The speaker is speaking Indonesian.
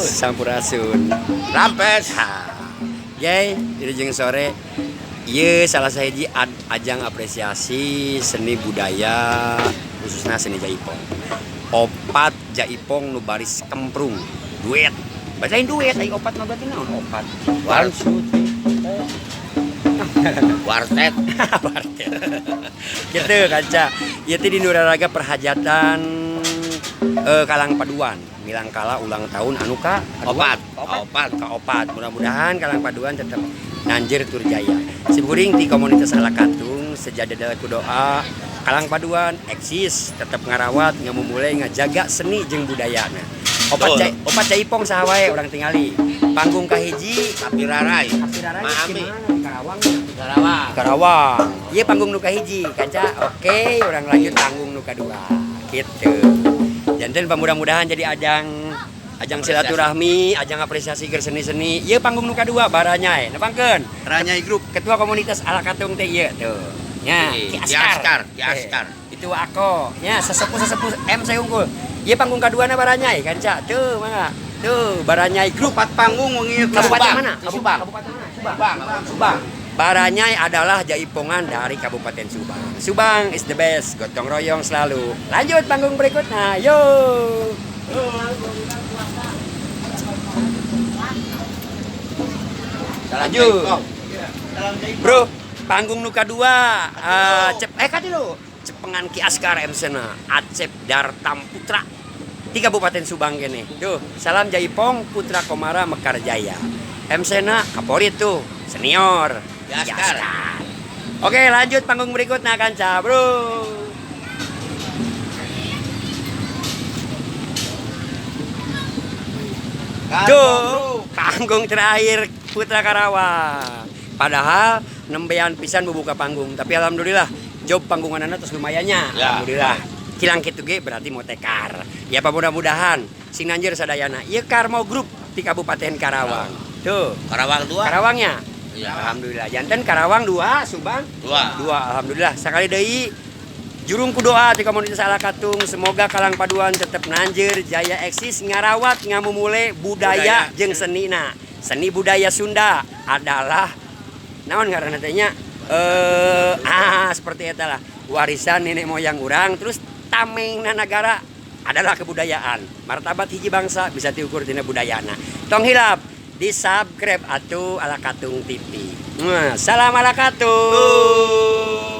Sampurasun. Rampes. Yay, jadi jeung sore ieu salah sahiji ajang apresiasi seni budaya khususnya seni Jaipong. Opat Jaipong nu baris kemprung. Duet. Bacain duet ai opat mah berarti naon opat? One, two, three, Wartet. Wartet. Gitu kanca. Ieu teh di Nuraraga perhajatan Kalang Paduan. Milangkala ulang tahun anu ka opat. Mudah-mudahan Kalang Paduan tetap nanjir tur jaya. Simkuring ti komunitas Alakatung sejadada ku doa Kalang Paduan eksis tetap ngarawat ngamumulai ngajaga seni jeung budayana. Opat Jaipong saha wae urang tingali. Panggung kahiji Apirarai. Maami. Karawang. Ieu panggung nu kahiji kanca. Oke, urang lanjut panggung nu kadua. Kitu. Janten mudah-mudahan jadi ajang silaturahmi, ajang apresiasi ke seni-seni. Ieu panggung nu kadua Baranyai. Nepangkeun. Ranyai Grup. Ketua komunitas Alakatung teh ieu tuh. Nya, Ki Askar. Itu aku. Nya sesepuh M saya unggul. Ieu panggung kaduana Baranyai kanca. Tuh mangga. Tuh Baranyai Grup. Empat panggung wengi Kabupaten mana? Subang. Kabupaten mana? Subang. Baranyai adalah jaipongan dari Kabupaten Subang. Subang is the best. Gotong royong selalu. Lanjut panggung berikutnya. Yo. Lanjut. Bro, panggung nu kadua katilu. Cepengan Ki Askar MC-na. Acep Dartam Putra. Di Kabupaten Subang kene. Tuh, salam Jaipong Putra Komara Mekar Jaya. MC-na Kaporit tuh, senior. Ki Askar. Oke, lanjut panggung berikutnya kanca, bro. Tuh, panggung terakhir Putra Karawang. Padahal nembean pisan membuka panggung, tapi alhamdulillah job panggunganana terus lumayannya. Ya. Alhamdulillah. Kilang kitu ge berarti mau tekar. Ya apa mudah-mudahan sing nanjir sadayana. Ieu Karmo Grup di Kabupaten Karawang. Tuh, Karawang 2. Karawangnya. Ya. Alhamdulillah. Janten Karawang 2, Subang 2. Alhamdulillah. Sakali deui jurung ku doa di komunitas Alakatung semoga Kalang Paduan tetap nanjir jaya eksis ngarawat ngamumule budaya jeung senina. Seni budaya Sunda adalah naon ngaranna teh nya? Seperti eta lah. Warisan nenek moyang urang terus tamengna negara adalah kebudayaan. Martabat hiji bangsa bisa diukur tina budayana. Tong hilap di subscribe atuh Alakatung TV. Salam Alakatung.